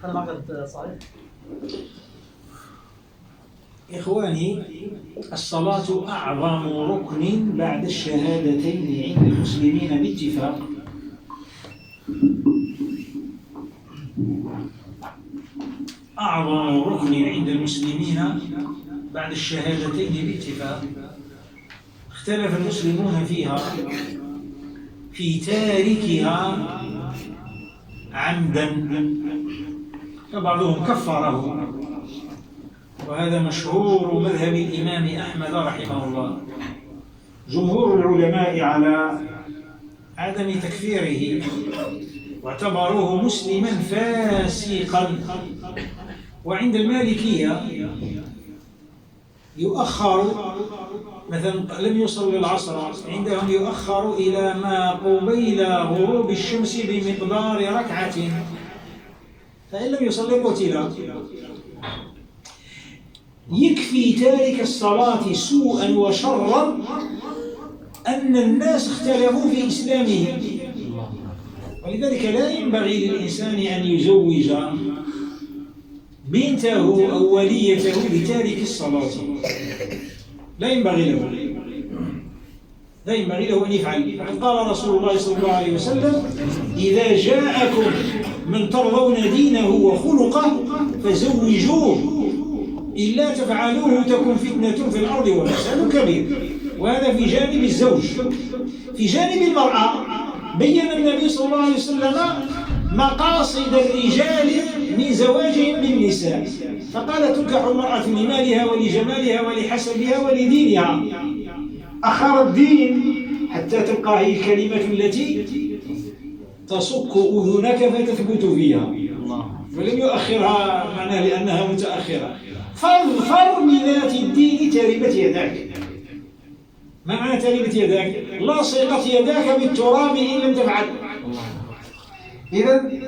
هل العقد صحيح؟ إخواني، الصلاة أعظم ركن بعد الشهادتين عند المسلمين باتفاق. أعظم ركن عند المسلمين بعد الشهادتين باتفاق. اختلف المسلمون فيها في تاركها عمدا، فبعضهم كفره، وهذا مشهور مذهب الإمام أحمد رحمه الله. جمهور العلماء على عدم تكفيره واعتبروه مسلما فاسقا. وعند المالكية يؤخر، مثلا لم يصل العصر عندهم يؤخر إلى ما قبيل غروب الشمس بمقدار ركعة، فإن لم يصلي قتل. يكفي تارك الصلاة سوءا وشرا أن الناس اختلفوا في إسلامه، ولذلك لا ينبغي للإنسان أن يزوج بنته أو وليته بتارك الصلاة. لا ينبغي له أن يفعل. قال رسول الله صلى الله عليه وسلم: إذا جاءكم من ترضون دينه وخلقه فزوجوه، إلا تفعلوه تكن فتنة في الأرض وفساد كبير. وهذا في جانب الزوج. في جانب المرأة بين النبي صلى الله عليه وسلم مقاصد الرجال من زواجهم بالنساء، فقال: تنكح المرأة لمالها ولجمالها ولحسبها ولدينها. أخر الدين حتى تبقى هي الكلمة التي تصك أذنك فتثبت فيها، ولم يؤخرها معناه لأنها متأخرة. فاظفر بذات الدين تربت يداك. ما معنى تربت يداك؟ لاصقت يداك بالتراب إن لم تفعل. إذن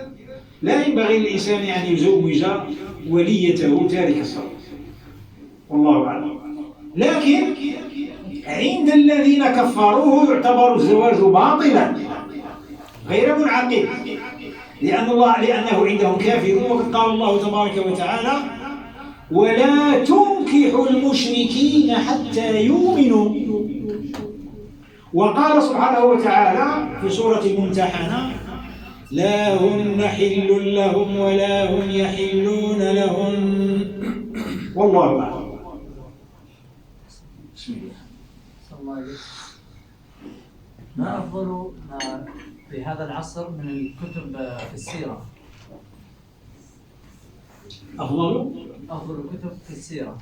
لا ينبغي للإنسان أن يزوج وليته تارك الصلاة، والله أعلم. لكن عند الذين كفروه يعتبر الزواج باطلا غير منعقد، لأنه عندهم كافر. وقد قال الله تبارك وتعالى: ولا تنكحوا المشركين حتى يؤمنوا. وقال سبحانه وتعالى في سورة الممتحنة: لا هن حل لهم ولا هم يحلون لهن، والله أعلم. بسم الله. ما أفضل في هذا العصر من الكتب في السيرة؟ أفضل الكتب في السيرة.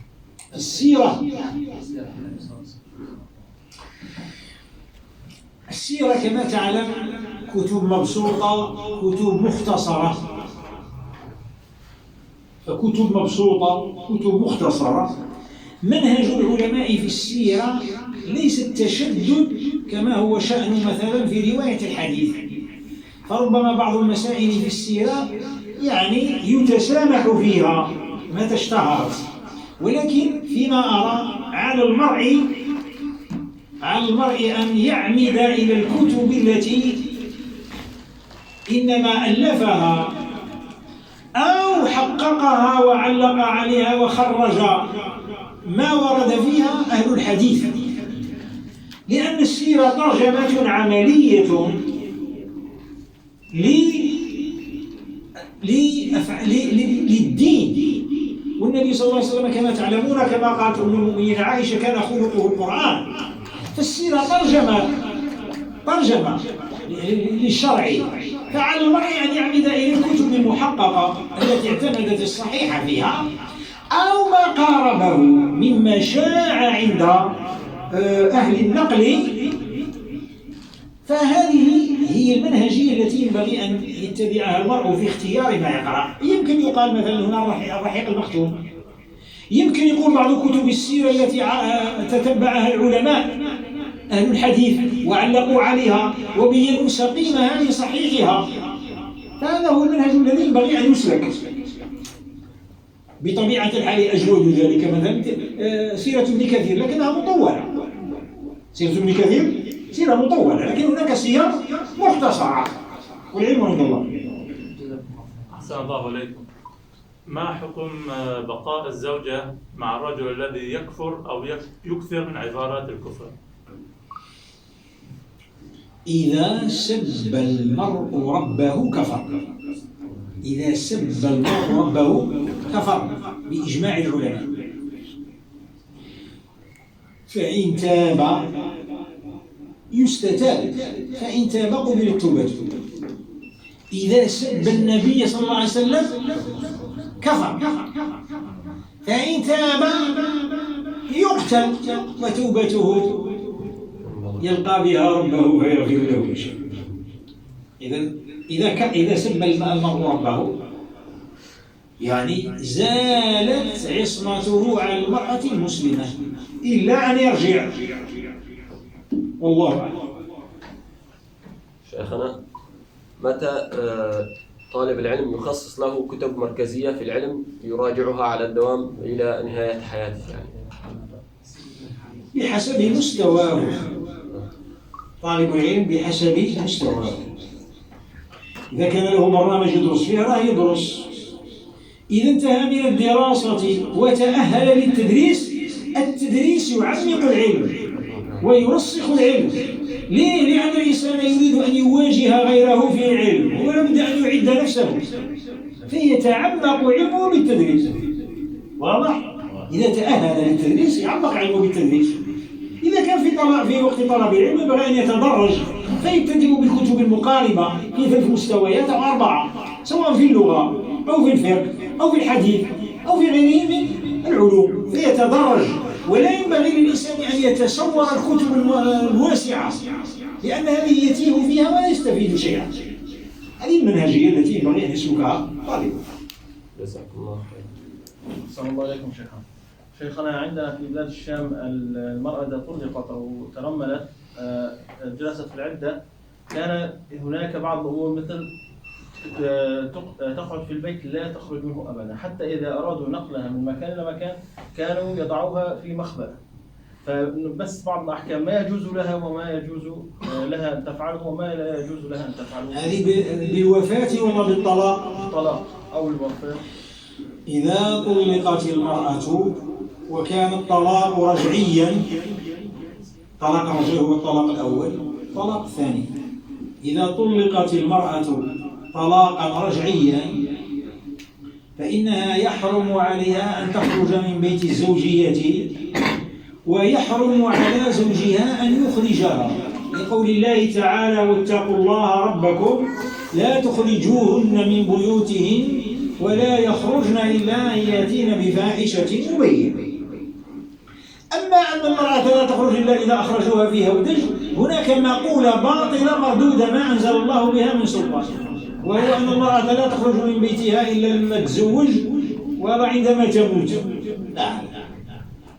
السيرة كما تعلم كتب مبسوطة، كتب مختصرة. فكتب مبسوطة، كتب مختصرة. منهج العلماء في السيرة ليس التشدد كما هو شأن مثلا في رواية الحديث، فربما بعض المسائل في السيرة يعني يتسامح فيها متى اشتهرت، ولكن فيما أرى على المرء أن يعمد إلى الكتب التي إنما ألفها أو حققها وعلق عليها وخرج ما ورد فيها أهل الحديث، لأن السيرة ترجمة عملية للدين. والنبي صلى الله عليه وسلم كما تعلمون كما قالت أم المؤمنين عائشة كان خلقه القرآن. فالسيرة ترجمة للشرع، فعلى المرء أن يعمد إلى الكتب المحققة التي اعتمدت الصحيح فيها أو ما قاربه مما شاع عند أهل النقل. فهذه هي المنهجية التي ينبغي أن يتبعها المرء في اختيار ما يقرأ. يمكن يقال مثلا هنا الرحيق المختوم، يمكن يقول بعض كتب السيرة التي تتبعها العلماء أهل الحديث وعلقوا عليها وبينوا سقيمها لصحيحها. فهذا هو المنهج الذي ينبغي أن يسلك. بطبيعة الحال أجود ذلك مثلا سيرة ابن كثير، لكنها مطولة. سيرة ابن كثير سيرة مطولة، لكن هناك سير مختصرة، والعلم عند الله. أحسن الله عليكم. ما حكم بقاء الزوجة مع الرجل الذي يكفر أو يكثر من عبارات الكفر؟ إذا سب المرء ربه كفر. إذا سب المرء ربه كفر بإجماع العلماء. فإن تاب يستتاب، فإن تاب قبلت توبته. إذا سب النبي صلى الله عليه وسلم كفر، فإن تاب يقتل وتوبته يلقى بها ربه فيغفر له شيء. إذا سب المرء ربه يعني زالت عصمته على المرأة المسلمة إلا أن يرجع. والله أعلم. شيخنا، متى طالب العلم يخصص له كتب مركزية في العلم يراجعها على الدوام إلى نهاية حياته؟ يعني بحسب مستواه، طالب العلم بحسب مستواه. إذا كان له برنامج يدرس فيه راه يدرس. إذا انتهى من الدراسة وتأهل للتدريس، التدريس يعمق العلم ويرسخ العلم. ليه؟ لأن الإنسان يريد أن يواجه غيره في العلم، ولا بد أن يعد نفسه، فيتعمق علمه بالتدريس. واضح؟ إذا تأهل للتدريس يعمق علمه بالتدريس. إذا كان في وقت طلب العلم ينبغي أن يتدرج، فيبتدئ بالكتب المقاربة في 3 مستويات أو 4، سواء في اللغة أو في الفقه أو في الحديث أو في غيره من العلوم، فيتدرج. ولا ينبغي للإنسان أن يتصور الكتب الواسعة، لأن هذه يتيه فيها ولا يستفيد شيئا. هذه المنهجية التي ينبغي أن يسلكها طالب. جزاكم الله خير. السلام عليكم شيخنا، عندنا في بلاد الشام المرأة إذا طلقت أو ترملت جلست في العدة، كان هناك بعض الأمور مثل تقعد في البيت لا تخرج منه أبدا، حتى إذا أرادوا نقلها من مكان إلى مكان كانوا يضعوها في مخبأ. فبس بعض الأحكام ما يجوز لها وما يجوز لها أن تفعله وما لا يجوز لها أن تفعله. هذه بالوفاة ولا بالطلاق؟ الطلاق أو الوفاة. إذا طلقت المرأة وكان الطلاق رجعيا، طلاق الرجعي هو الطلاق الأول، الطلاق الثاني. إذا طلقت المرأة طلاقا رجعيا فإنها يحرم عليها أن تخرج من بيت الزوجية، ويحرم على زوجها أن يخرجها، لقول الله تعالى: واتقوا الله ربكم لا تخرجوهن من بيوتهن ولا يخرجن إلا أن يأتين بفاحشة مبينة. أما أن المرأة لا تخرج إلا إذا أخرجوها في هودج، هناك مقولة باطلة مردودة ما أنزل الله بها من سلطان، وهو أن المرأة لا تخرج من بيتها إلا لما تزوج ولا عندما تموت. لا،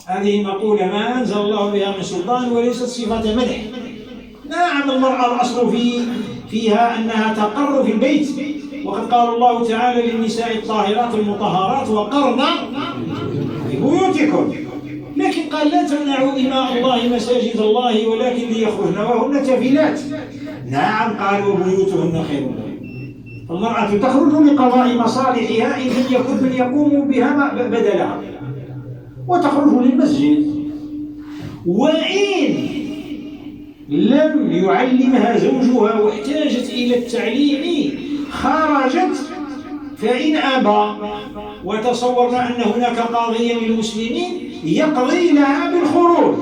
هذه مقولة ما أنزل الله بها من سلطان وليست صفة مدح. نعم، المرأة الأصل فيها أنها تقر في البيت، وقد قال الله تعالى للنساء الطاهرات المطهرات: وقرن في بيوتكم. لكن قال: لا تمنعوا إماء الله مساجد الله ولكن ليخرجن وهن كفيلات. نعم، قالوا بيوتهن خير لهن. فالمرأة تخرج لقضاء مصالحها إن لم يكن من يقوم بها بدلها، وتخرج للمسجد. وإن لم يعلمها زوجها واحتاجت إلى التعليم خرجت، فإن أبى وتصورنا أن هناك قاضيا للمسلمين يقضي لها بالخروج.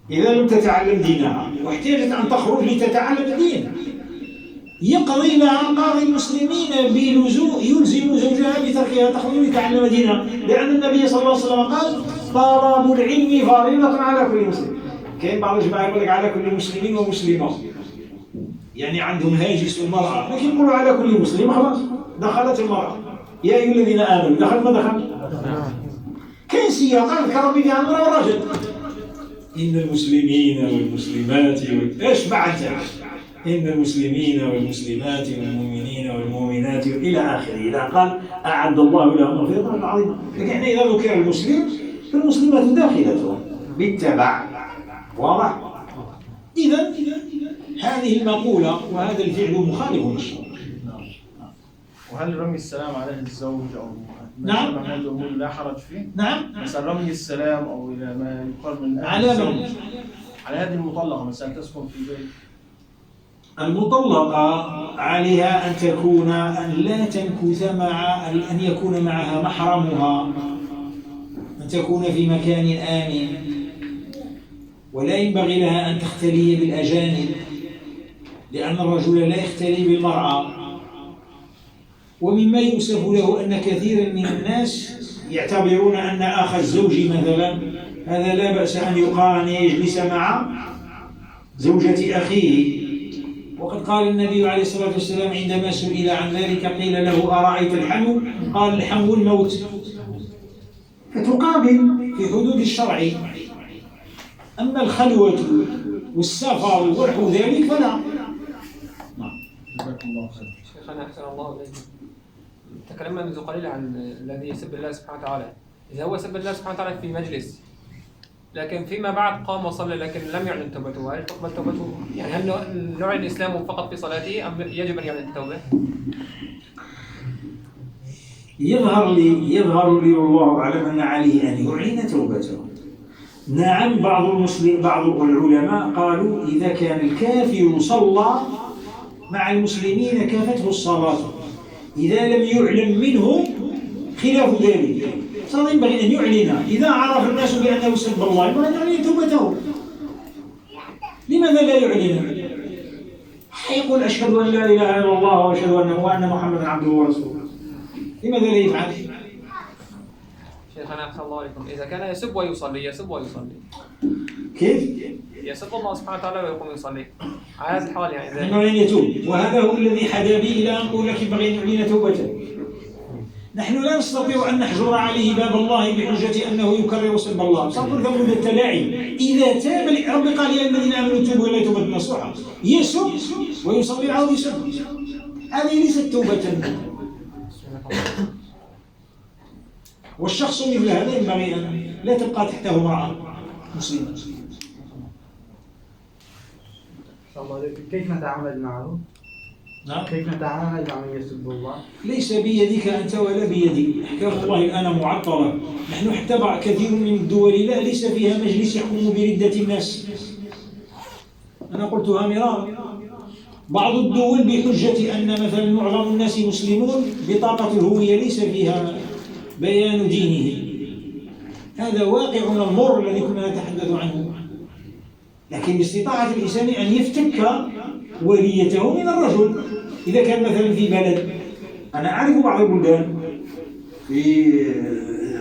إذا لم تتعلم دينها واحتاجت أن تخرج لتتعلم الدين، يقضي لها قاضي المسلمين يلزم زوجها بتركها تخرج لتتعلم دينها، لأن النبي صلى الله عليه وسلم قال: طلب العلم فريضة على كل مسلم. كاين بعض الجماعة يقول لك على كل مسلم ومسلمة، يعني عندهم هاجس المرأة، لكن يقولوا على كل مسلم. خلاص دخلت المرأة، يا أيها الذين آمنوا. دخل ما دخل؟ كاين سياق ذكر بها المرأة والرجل: إن المسلمين والمسلمات إيش بعد؟ إن المسلمين والمسلمات والمؤمنين والمؤمنات إلى آخره، إلى قال: أعد الله لهم مغفرة عظيمة. لكن إذا ذكر المسلم فالمسلمات داخلته بالتبع. واضح؟ إذا هذه المقولة وهذا الفعل مخالف للشرع. وهل رمي السلام على الزوج أو نعم. ما هذا الأمور لا حرج فيه؟ نعم. مثلا رمي السلام أو إلى ما يقال من على الزوج من؟ على هذه المطلقة مثلا تسكن في بيت. المطلقة عليها أن لا تمكث أن يكون معها محرمها، أن تكون في مكان آمن، ولا ينبغي لها أن تختلي بالأجانب، لأن الرجل لا يختلي بالمرأة. ومما يؤسف له أن كثيرا من الناس يعتبرون أن أخ الزوج مثلا هذا لا بأس أن يقال أن يجلس مع زوجة أخيه. وقد قال النبي عليه الصلاة والسلام عندما سئل عن ذلك قيل له أرأيت الحمو؟ قال الحمو الموت. فتقابل في حدود الشرع. أما الخلوة والسفر ونحو ذلك فلا. جزاكم الله خير. شيخنا أحسن الله إليكم. تكلمنا منذ قليل عن الذي يسب الله سبحانه وتعالى. إذا هو سب الله سبحانه وتعالى في مجلس لكن فيما بعد قام وصلى لكن لم يعلن توبته، هل تقبل توبته؟ يعني هل نعلن إسلامه فقط في صلاته أم يجب أن يعلن التوبة؟ يظهر لي والله أعلم أن عليه أن يعلن توبته. نعم، بعض العلماء قالوا إذا كان الكافر صلى مع المسلمين كافته الصلاة، إذا لم يعلم منه خلاف ذلك ينبغي أن يعلن. إذا عرف الناس بأنه سب الله ينبغي أن يعلن توبته. لماذا لا يعلن؟ يقول أشهد أن لا إله إلا الله وأشهد أن محمدا عبده ورسوله، لماذا لا يفعل؟ شيخنا أحسن الله إليكم، إذا كان يسب ويصلي كيف؟ يسب الله سبحانه وتعالى ويقوم يصلي على هذا الحال يعني ينبغي أن يتوب، وهذا هو الذي حدا بي إلى أن أقول لك ينبغي أن يعلن توبته. نحن لا نستطيع أن نحجر عليه باب الله بحجة أنه يكرر سب الله، سنقول ذنب التلاعب. إذا تاب رب قال يا الذين آمنوا توبوا إلى توبة نصوحا، يسب ويصلي عاود يسب، هذه ليست توبة. والشخص مثل هذا ينبغي أن لا تبقى تحته امرأة مسلمة. كيف نتعامل معه؟ نعم. كيف نتعامل مع من يسب الله؟ ليس بيدك أنت ولا بيدي، أحكام الله الآن معطلة. نحن حتى كثير من الدول ليس فيها مجلس يحكم بردة الناس. أنا قلتها مرارا. بعض الدول بحجة أن مثلا معظم الناس مسلمون بطاقة الهوية ليس فيها بيان دينه. هذا واقعنا المر الذي كنا نتحدث عنه. لكن باستطاعة الإنسان أن يفتك وليته من الرجل. إذا كان مثلا في بلد، أنا أعرف بعض البلدان في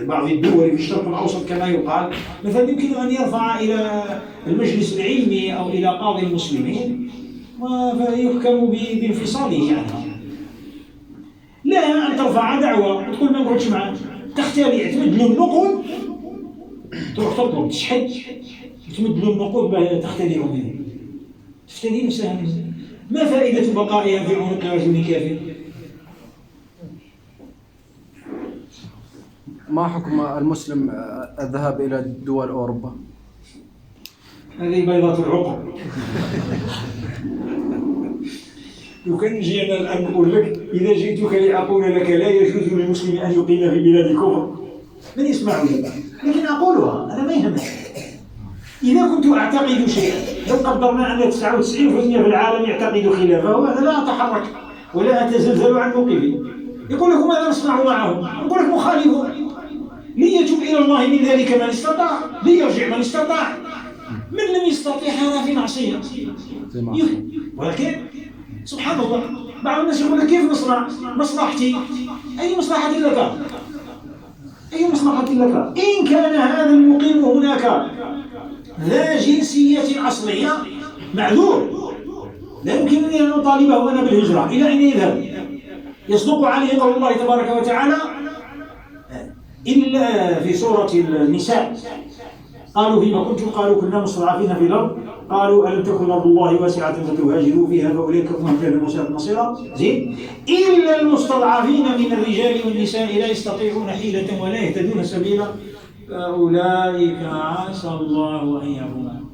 بعض الدول في الشرق الأوسط كما يقال، مثلا يمكن أن يرفع إلى المجلس العلمي أو إلى قاضي المسلمين ويحكم بانفصاله عنها. لا أن ترفع دعوة وتقول ما نقعدش معك، تختلي تمد له النقود، تروح تطلب تشحد تمد له النقود تختلي منه، تفتدي نفسها منه. ما فائدة بقائها في عنق رجل كافر؟ ما حكم المسلم الذهاب إلى دول أوروبا؟ هذه بيضة العقر. لو كان نجي أنا الآن نقول لك إذا جئتك لأقول لك لا يجوز للمسلم أن يقيم في بلاد الكفر، من يسمع لي؟ لكن أقولها، أنا ما يهمني. إذا كنت أعتقد شيئا، لو قدرنا أن 99% في العالم يعتقد خلافه، أنا لا أتحرك ولا أتزلزل عن موقفي. يقول لكم ماذا نصنع معهم؟ نقول لك مخالفون. ليتوب إلى الله من ذلك من استطاع، ليرجع من استطاع. من لم يستطيع هذا في معصية. ولكن سبحان الله بعض الناس يقول لك كيف نصنع؟ مصلحتي. أي مصلحة لك؟ أي مصلحة لك؟ إن كان هذا المقيم هناك ذا جنسية أصلية معذور، لا يمكنني أن أطالبه أنا بالهجرة. إلى أين يذهب؟ يصدق عليه قول الله تبارك وتعالى إلا في سورة النساء قالوا فيما كنتم قالوا كنا مستضعفين في الأرض قالوا ألم تكن أرض الله واسعة فتهاجروا فيها فأولئك هم أهل المساء نصيرا. زين إلا المستضعفين من الرجال والنساء لا يستطيعون حيلة ولا يهتدون سبيلا فأولئك عسى الله أن يعفو عنهم.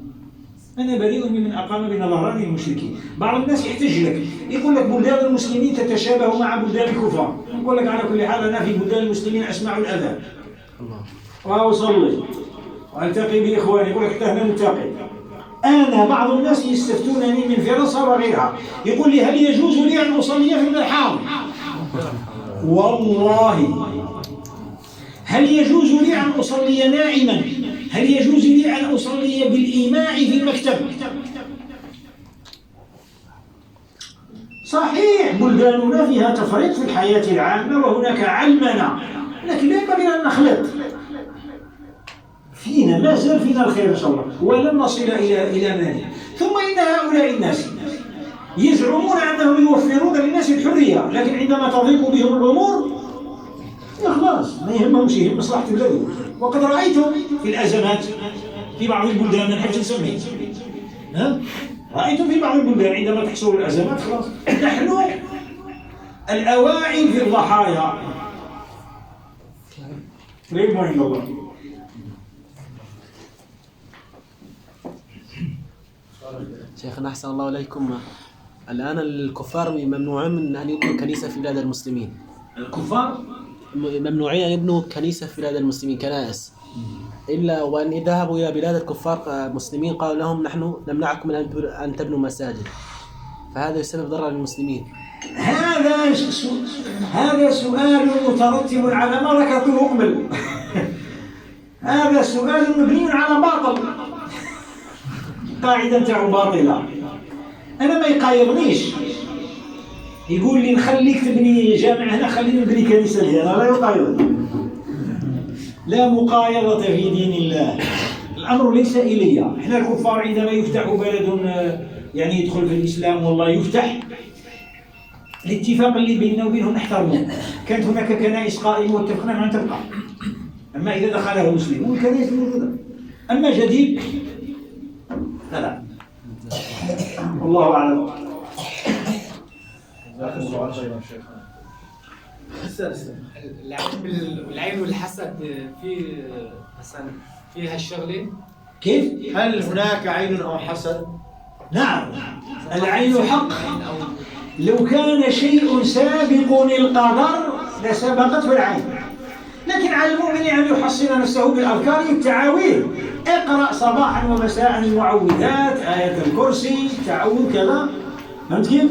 أنا بريء ممن أقام بين ظهراني المشركين. بعض الناس يحتج لك يقول لك بلدان المسلمين تتشابه مع بلدان الكفار. يقول لك على كل حال أنا في بلدان المسلمين أسمع الأذان وأصلي وألتقي بإخواني، يقول لك حتى هنا نلتقي. أنا بعض الناس يستفتونني من فرنسا وغيرها، يقول لي هل يجوز لي أن أصلي في الحرم؟ والله هل يجوز لي أن أصلي نائما؟ هل يجوز لي أن أصلي بالإيماع في المكتب؟ صحيح بلداننا فيها تفريط في الحياة العامة وهناك علمنة، لكن لا ينبغي أن نخلط. فينا ما زال فينا الخير إن شاء الله ولن نصل إلى مانع. ثم إن هؤلاء الناس يزعمون أنهم يوفرون للناس الحرية، لكن عندما تضيق بهم الأمور خلاص ما يهمهم شيء، مصلحة بلادهم. وقد رأيتم في الأزمات في بعض البلدان، ما نحبش نسميه، رأيتم في بعض البلدان عندما تحصل الأزمات خلاص نحن الأوائل في الضحايا. ليه ما عند الله. شيخنا أحسن الله إليكم، الآن الكفار ممنوعين من أن يبنوا كنيسة في بلاد المسلمين. الكفار ممنوعين أن يبنوا كنيسة في بلاد المسلمين كنائس، إلا وأن ذهبوا إلى بلاد الكفار المسلمين قالوا لهم نحن نمنعكم أن تبنوا مساجد، فهذا يسبب ضرر للمسلمين. هذا سؤال مترتب على ما ذكرته قبل. هذا سؤال مبني على باطل، قاعدة تاعو باطلة. أنا ما يقايضنيش يقول لي نخليك تبني جامع هنا خليني نبني كنيسة هنا، لا يقايضني. لا مقايضة في دين الله. الأمر ليس إلي. إحنا الكفار عندما يفتح بلد يعني يدخل في الإسلام والله يفتح، الاتفاق اللي بيننا وبينهم نحترمه. كانت هناك كنائس قائمة واتفقنا أن تبقى، أما إذا دخلها مسلم والكنائس موجودة. أما جديد لا. والله أعلم. العين والحسد في مثلا فيها الشغله كيف؟ هل هناك عين أو حسد؟ نعم العين حق. لو كان شيء سابق للقدر لسبقته العين، لكن على المؤمن أن يحصن نفسه بالأذكار والتعاويذ. اقرأ صباحا ومساء المعوذات، آية الكرسي، تعوذ كذا، فهمت كيف؟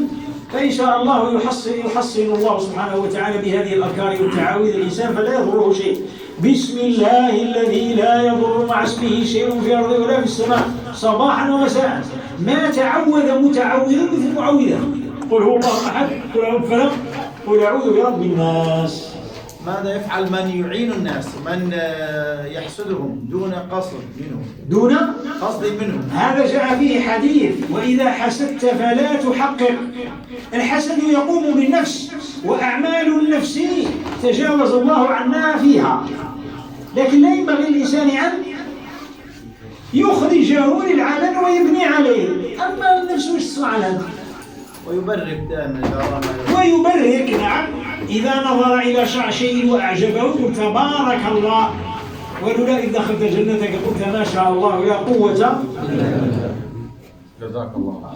فإن شاء الله يحصن الله سبحانه وتعالى بهذه الأذكار والتعاويذ الإنسان فلا يضره شيء. بسم الله الذي لا يضر مع اسمه شيء في الأرض ولا في السماء، صباحا ومساء. ما تعوذ متعوذ مثل معوذة. قل هو الله أحد، قل أعوذ بالفلق، قل أعوذ برب الناس. ماذا يفعل من يعين الناس، من يحسدهم دون قصد منهم؟ دون قصد منهم. هذا جاء فيه حديث: وإذا حسدت فلا تحقق. الحسد يقوم بالنفس، وأعمال النفس تجاوز الله عنا فيها، لكن لا ينبغي الإنسان أن يخرجه للعلن ويبني عليه. أما النفس وش تسمع هذا؟ ويبرك دائما إذا ويبرك. نعم إذا نظر إلى شيء وأعجبه قل تبارك الله، ولولا إذ دخلت جنتك قلت ما شاء الله لا قوة. جزاك الله.